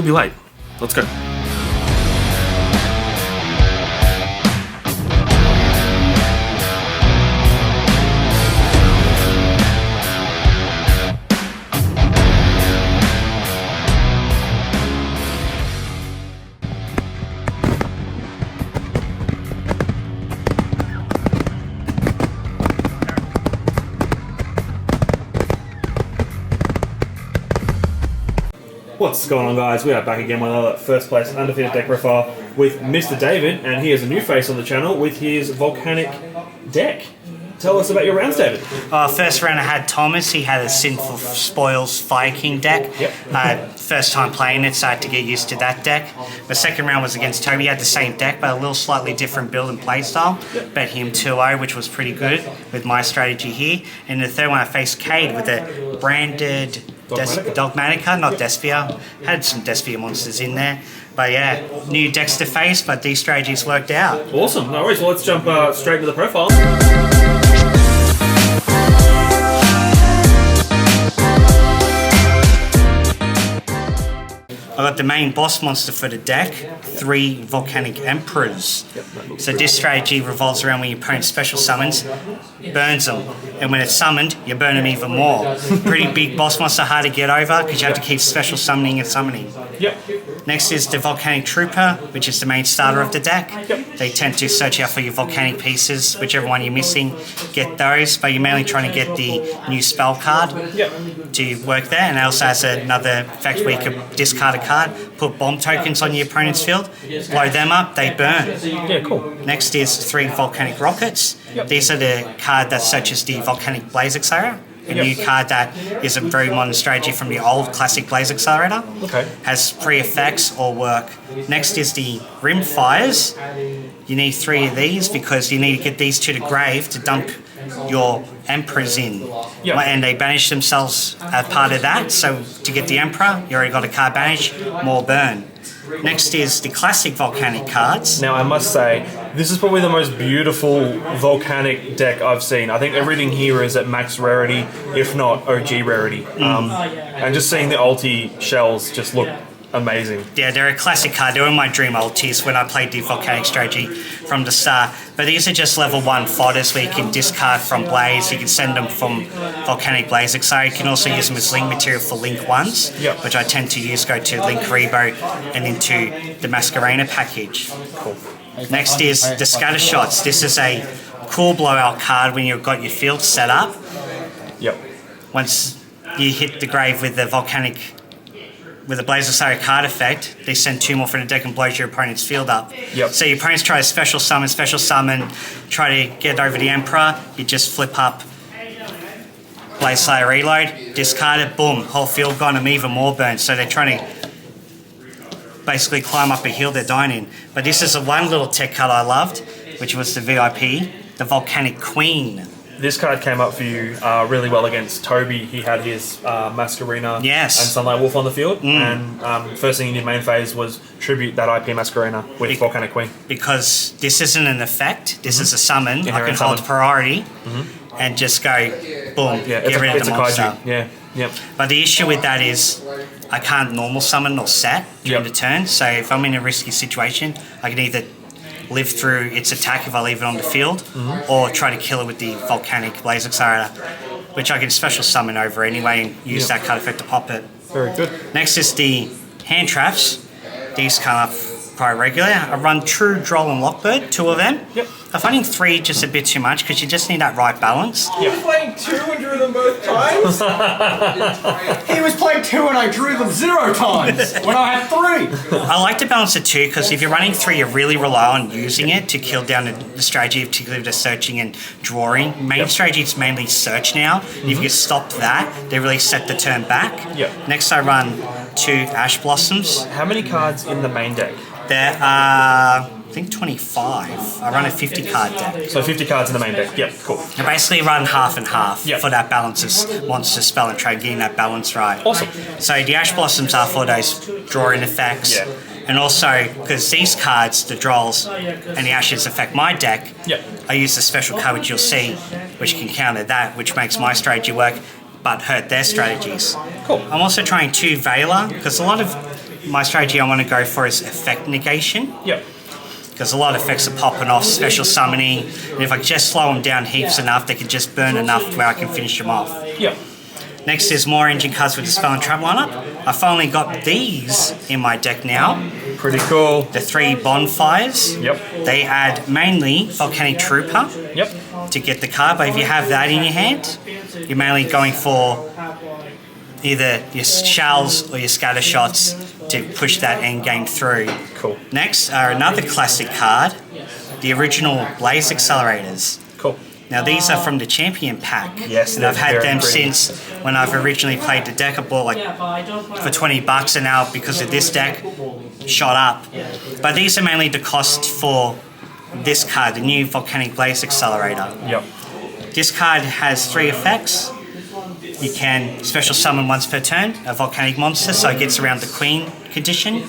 gonna be late. Let's go. What's going on, guys? We are back again with another first place undefeated deck profile with Mr. David, and he has a new face on the channel with his Volcanic deck. Tell us about your rounds, David. First round I had Thomas. He had a Sinful Spoils Fire King deck. Yep. First time playing it, so I had to get used to that deck. The second round was against Toby. He had the same deck, but a little slightly different build and playstyle. Yep. Bet him 2-0, which was pretty good with my strategy here. And the third one I faced Cade with a branded Dogmatica, not Despia. Had some Despia monsters in there. But yeah, new decks to face, but these strategies worked out. Awesome. No worries. Well, let's jump straight into the profile. I got the main boss monster for the deck, 3 Volcanic Emperors. So this strategy revolves around when your opponent special summons, burns them, and when it's summoned, you burn them even more. Pretty big boss monster, hard to get over because you have to keep special summoning and summoning. Yep. Next is the Volcanic Trooper, which is the main starter of the deck. Yep. They tend to search out for your volcanic pieces, whichever one you're missing, get those, but you're mainly trying to get the new spell card to work there. And it also has another effect where you can discard a card, put bomb tokens on your opponent's field, blow them up, they burn. Yeah, cool. Next is 3 Volcanic Rockets. These are the card that searches the Volcanic Blaze Accelerator. A new card that is a very modern strategy from the old classic Blaze Accelerator. Okay. Has 3 effects or work. Next is the Rimfires. You need 3 of these because you need to get these to the grave to dump your Emperors in. Yep. And they banish themselves as part of that. So to get the Emperor, you already got a card banish, more burn. Next is the classic Volcanic cards. Now, I must say, this is probably the most beautiful Volcanic deck I've seen. I think everything here is at max rarity, if not OG rarity. And just seeing the ulti shells just look amazing. Yeah, they're a classic card. They were my dream ultis when I played the Volcanic strategy from the start. But these are just level 1 fodders where you can discard from Blaze. You can send them from Volcanic Blaze Accelerator. You can also use them as link material for Link 1s, which I tend to use, go to Link Rebo and into the Masquerena package. Cool. Next is the Scatter Shots. This is a cool blowout card when you've got your field set up. Yep. Once you hit the grave with the Volcanic, with the Blaze Accelerator card effect, they send 2 more from the deck and blows your opponent's field up. Yep. So your opponents try to special summon, try to get over the Emperor, you just flip up Blaze Slayer reload, discard it, boom, whole field gone and even more burn. So they're trying to basically climb up a hill they're dying in. But this is the one little tech card I loved, which was the VIP, the Volcanic Queen. This card came up for you really well against Toby. He had his Masquerena and Sunlight Wolf on the field, and first thing in your main phase was tribute that IP Masquerena with Volcanic Queen. Because this isn't an effect, this is a summon. I can hold priority and just go, boom, get rid of the monster. Yep. But the issue with that is I can't normal summon or set during the turn, so if I'm in a risky situation, I can either live through its attack if I leave it on the field, or try to kill it with the Volcanic Blaze Accelerator, which I can special summon over anyway and use that card effect to pop it. Very good. Next is the Hand Traps. These come up quite regular. I run True, Droll and Lockbird, 2 of them. Yep. I'm finding 3 just a bit too much because you just need that right balance. He was playing 2 and drew them both times? He was playing 2 and I drew them 0 times when I had 3! I like to balance the 2 because if you're running 3, you really rely on using it to kill down the strategy, particularly the searching and drawing. Main strategy is mainly search now. If you stop that, they really set the turn back. Next I run 2 Ash Blossoms. How many cards in the main deck? There are, I think, 25. I run a 50 card deck. So 50 cards in the main deck. Yep, cool. I basically run half and half for that balance of monster spell and try getting that balance right. Awesome. So the Ash Blossoms are for those drawing effects. And also, because these cards, the Drolls and the Ashes affect my deck, I use the special card which you'll see, which can counter that, which makes my strategy work, but hurt their strategies. Cool. I'm also trying 2 Veiler, because a lot of my strategy I want to go for is effect negation. Yep. Because a lot of effects are popping off, special summoning, and if I just slow them down heaps enough, they can just burn enough where I can finish them off. Yep. Next is more engine cards with the spell and trap lineup. I've only got these in my deck now. Pretty cool. The 3 bonfires. Yep. They add mainly Volcanic Trooper Yep. to get the card, but if you have that in your hand, you're mainly going for either your shells or your scatter shots to push that end game through. Cool. Next are another classic card, the original Blaze Accelerators. Cool. Now these are from the Champion pack. Yes, and I've had they're them green. since when I've originally played the deck. I bought like for $20, and now because of this deck, shot up. But these are mainly the cost for this card, the new Volcanic Blaze Accelerator. Yep. This card has 3 effects. You can special summon once per turn a volcanic monster, so it gets around the Queen condition.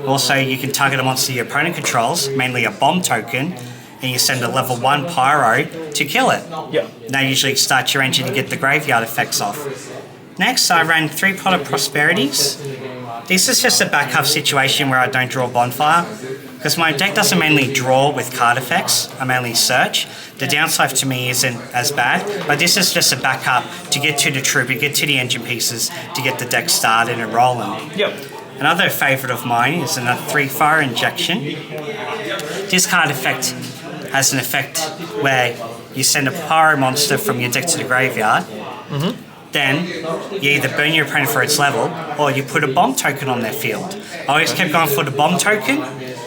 Also, you can target a monster your opponent controls, mainly a bomb token, and you send a level 1 pyro to kill it. Yep. Now usually start your engine to get the graveyard effects off. Next, I ran 3 Pot of Prosperities. This is just a backup situation where I don't draw Bonfire, because my deck doesn't mainly draw with card effects, I mainly search. The downside to me isn't as bad, but this is just a backup to get to the trooper, get to the engine pieces, to get the deck started and rolling. Yep. Another favourite of mine is a 3 Fire Injection. This card effect has an effect where you send a pyro monster from your deck to the graveyard. Then you either burn your opponent for its level, or you put a bomb token on their field. I always kept going for the bomb token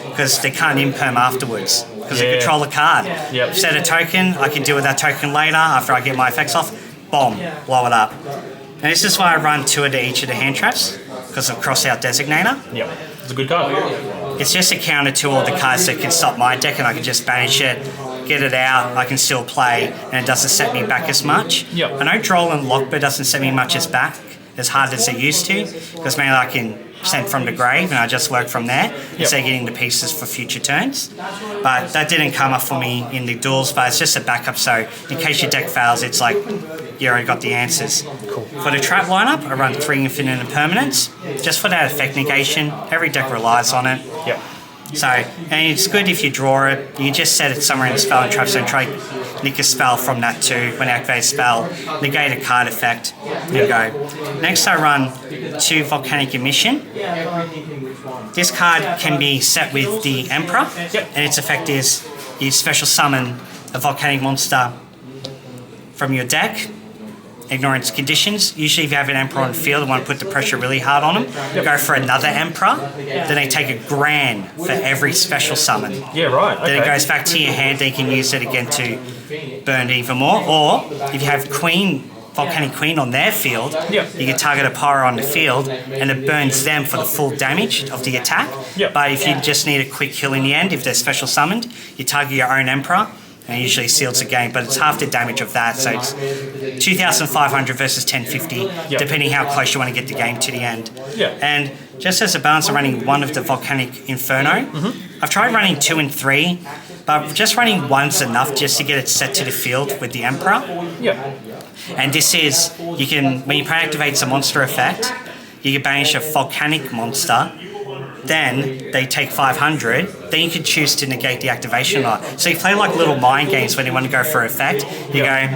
because they can't imperm afterwards because they control the card. Yep. Set a token, I can deal with that token later after I get my effects off. Bomb, blow it up. And this is why I run 2 into each of the hand traps because of Cross Out Designator. Yep. It's a good card. It's just a counter to all the cards that can stop my deck, and I can just banish it, get it out, I can still play, and it doesn't set me back as much. Yep. I know Droll and Lockbird doesn't set me much as back, as hard as it used to, because mainly I can send from the grave and I just work from there instead of getting the pieces for future turns. But that didn't come up for me in the duels, but it's just a backup, so in case your deck fails, it's like you already got the answers. Cool. For the trap lineup, I run 3 Infinite Impermanents, just for that effect negation. Every deck relies on it. Yep. So, and it's good if you draw it, you can just set it somewhere in the spell and trap zone, try nick a spell from that too. When I activate a spell, negate a card effect, and go. Next I run 2 Volcanic Emission. This card can be set with the Emperor, and its effect is you special summon a volcanic monster from your deck, ignorance conditions. Usually if you have an Emperor on the field and want to put the pressure really hard on them, go for another Emperor, then they take $1,000 for every special summon. Yeah, right. Okay. Then it goes back to your hand, then you can use it again to burn it even more. Or if you have Volcanic Queen on their field, you can target a pyro on the field and it burns them for the full damage of the attack. But if you just need a quick kill in the end, if they're special summoned, you target your own Emperor, and it usually seals the game, but it's half the damage of that, so it's 2,500 versus 1,050, depending how close you want to get the game to the end. And just as a balance, I'm running 1 of the Volcanic Inferno. I've tried running 2 and 3, but just running 1's enough just to get it set to the field with the Emperor. And this is, you can, when your opponent activates a monster effect, you can banish a Volcanic monster, then they take 500, then you can choose to negate the activation or not. So you play like little mind games when you want to go for effect. You go,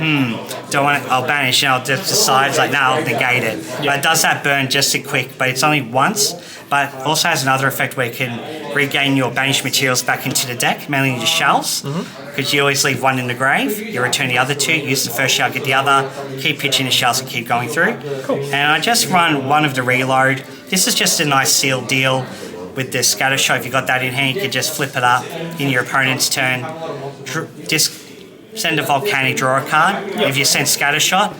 do I want to, I'll banish, and I'll just decide, it's like, no, I'll negate it. But it does that burn just a quick, but it's only once. But it also has another effect where you can regain your banished materials back into the deck, mainly your shells, because you always leave 1 in the grave, you return the other 2, use the first shell, get the other, keep pitching the shells and keep going through. And I just run 1 of the reload. This is just a nice sealed deal with the scatter shot. If you got that in hand, you can just flip it up in your opponent's turn. Just send a Volcanic, draw a card. If you send scatter shot,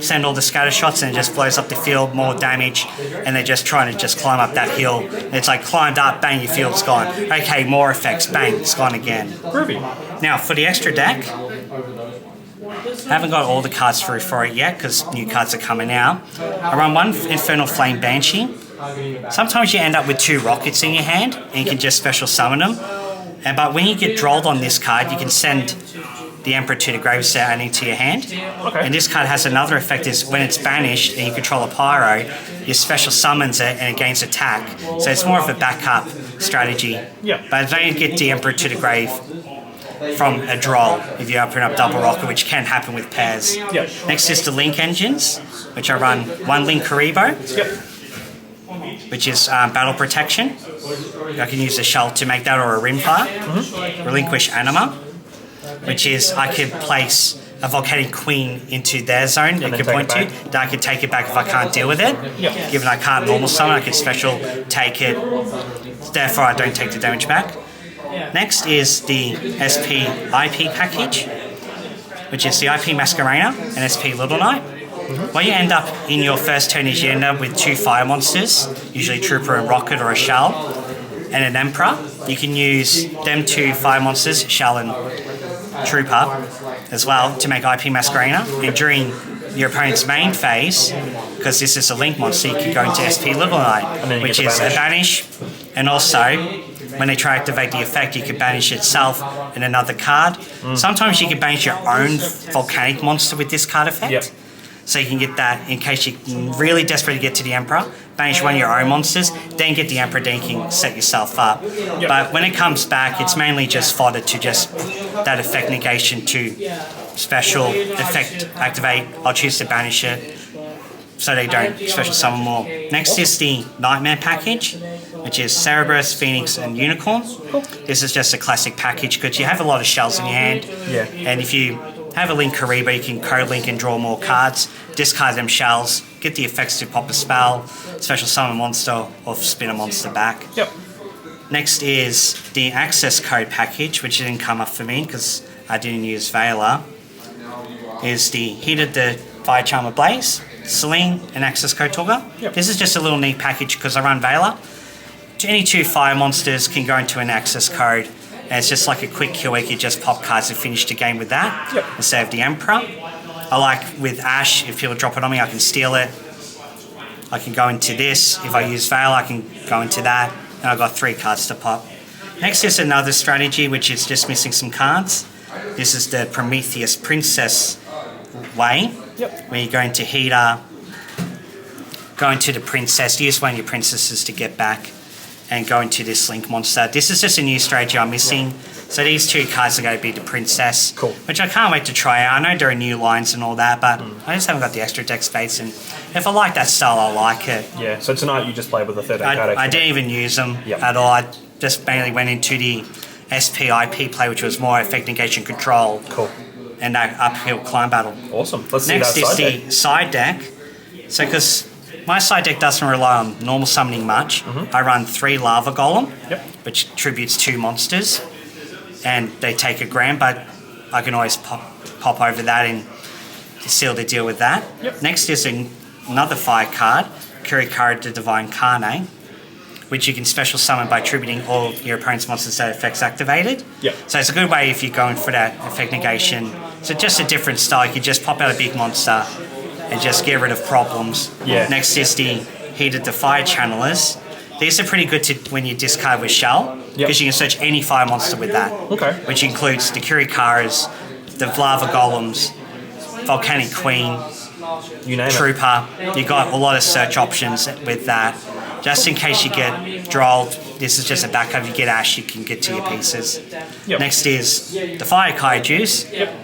send all the scatter shots and it just blows up the field, more damage, and they're just trying to just climb up that hill. It's like climbed up, bang, your field's gone. Okay, more effects, bang, it's gone again. Groovy. Now for the extra deck, I haven't got all the cards through for it yet because new cards are coming out. I run 1 Infernal Flame Banshee. Sometimes you end up with 2 rockets in your hand and you can just special summon them. But when you get drolled on this card, you can send the Emperor to the grave set adding to your hand. Okay. And this card has another effect is when it's banished and you control a pyro, you special summons it and it gains attack. So it's more of a backup strategy. Yeah. But don't get the Emperor to the grave from a draw if you open up double rocket, which can happen with pairs. Yep. Next is the Link engines, which I run one Link Karibo, Yep. which is battle protection. I can use a shell to make that or a rimfire. Relinquish Anima, which is I could place a Volcanic Queen into their zone they then could take point it to. back. Then I could take it back if I can't deal with it. Yep. Given I can't normal summon, I could special take it. Therefore, I don't take the damage back. Next is the SP IP package, which is the IP Masquerena and SP Little Knight. What you end up in your first turn is you end up with 2 fire monsters, usually Trooper and Rocket or a Shell, and an Emperor. You can use them 2 fire monsters, Shell and Trooper, as well, to make IP Masquerena. And during your opponent's main phase, because this is a Link monster, you can go into SP Little then Knight, you which get the is a banish, and also when they try to activate the effect, you can banish itself and another card. Sometimes you can banish your own Volcanic monster with this card effect. Yep. So you can get that in case you're really desperate to get to the Emperor, banish one of your own monsters, then get the Emperor, then you can set yourself up. But when it comes back, it's mainly just fodder to just that effect negation to special effect activate. I'll choose to banish it so they don't special summon more. Next is the Nightmare package, which is Cerberus, Phoenix, and Unicorn. This is just a classic package because you have a lot of shells in your hand. Yeah. And if you have a Link Karibo, you can co-link and draw more cards, discard them shells, get the effects to pop a spell, special summon a monster, or spin a monster back. Yep. Next is the access code package, which didn't come up for me because I didn't use Veiler. Is the Heated the Fire Charmer Blaze, Celine, and access code Tugger. Yep. This is just a little neat package because I run Veiler. Any 2 fire monsters can go into an access code, and it's just like a quick kill where you just pop cards and finish the game with that Yep. instead of the Emperor. I like with Ash, if people drop it on me, I can steal it. I can go into this. If I use Veil, I can go into that, and I've got 3 cards to pop. Next is another strategy, which is just missing some cards. This is the Prometheus Princess way, Yep. where you go into Heater, go into the Princess, use one of your princesses to get back, and go into this Link monster. This is just a new strategy I'm missing. So these 2 cards are going to be the Princess, Cool. which I can't wait to try out. I know there are new lines and all that, but I just haven't got the extra deck space, and if I like that style, I like it. Yeah. So tonight you just played with a 13 card I extra. didn't even use them Yep. at all. I just mainly went into the SPIP play, which was more effect negation control Cool. and that uphill climb battle. Awesome. Let's see Next that is side the deck. side deck. So because my side deck doesn't rely on normal summoning much, I run 3 Lava Golem, Yep. which tributes 2 monsters, and they take a grand, but I can always pop over that and seal the deal with that. Yep. Next is another 5 card, Kurikara the Divine Carne, which you can special summon by tributing all your opponent's monsters that effects activated. Yep. So it's a good way if you're going for that effect negation. So just a different style. You can just pop out a big monster and just get rid of problems. Yeah. Next is the Heated the Fire Channelers. These are pretty good to when you discard with Shell, because you can search any fire monster with that. Okay. Which includes the Kurikaras, the Lava Golems, Volcanic Queen, You name it. Trooper. You got a lot of search options with that. Just in case you get drolled, this is just a backup. If you get Ash, you can get to your pieces. Yep. Next is the Fire Kaijus. Yep.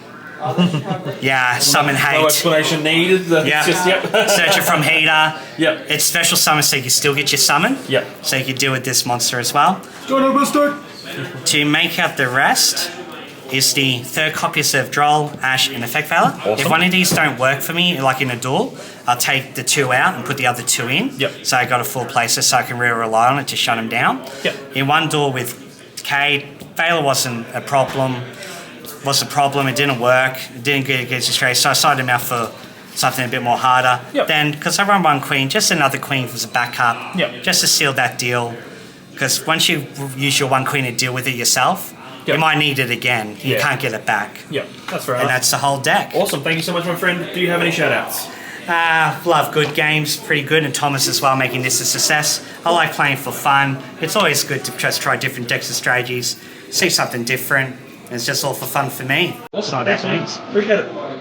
Yeah, summon hate. No explanation needed. Yeah. It's just, yep. Search it from Heater. Yep. It's special summon so you can still get your summon. Yep. So you can deal with this monster as well. Join our best deck. To make up the rest is the 3rd copies of Droll, Ash, and Effect Valor. Awesome. If one of these don't work for me, like in a duel, I'll take the 2 out and put the other 2 in. Yep. So I got a full placer, so I can really rely on it to shut him down. Yep. In one duel with Cade, Valor wasn't a problem. It didn't work. It didn't get against Australia, so I sided him out for something a bit more harder. Yep. Then, because I run 1 queen, just another queen as a backup, Yep. just to seal that deal. Because once you use your 1 queen to deal with it yourself, Yep. you might need it again. You Yeah. can't get it back. Yep. That's fair And enough. that's the whole deck. Awesome. Thank you so much, my friend. Do you have any shout outs? Love good games, pretty good, and Thomas as well, making this a success. I like playing for fun. It's always good to just try different decks and strategies, see something different. It's just all for fun for me. Awesome. Not that Thanks, things. Appreciate it.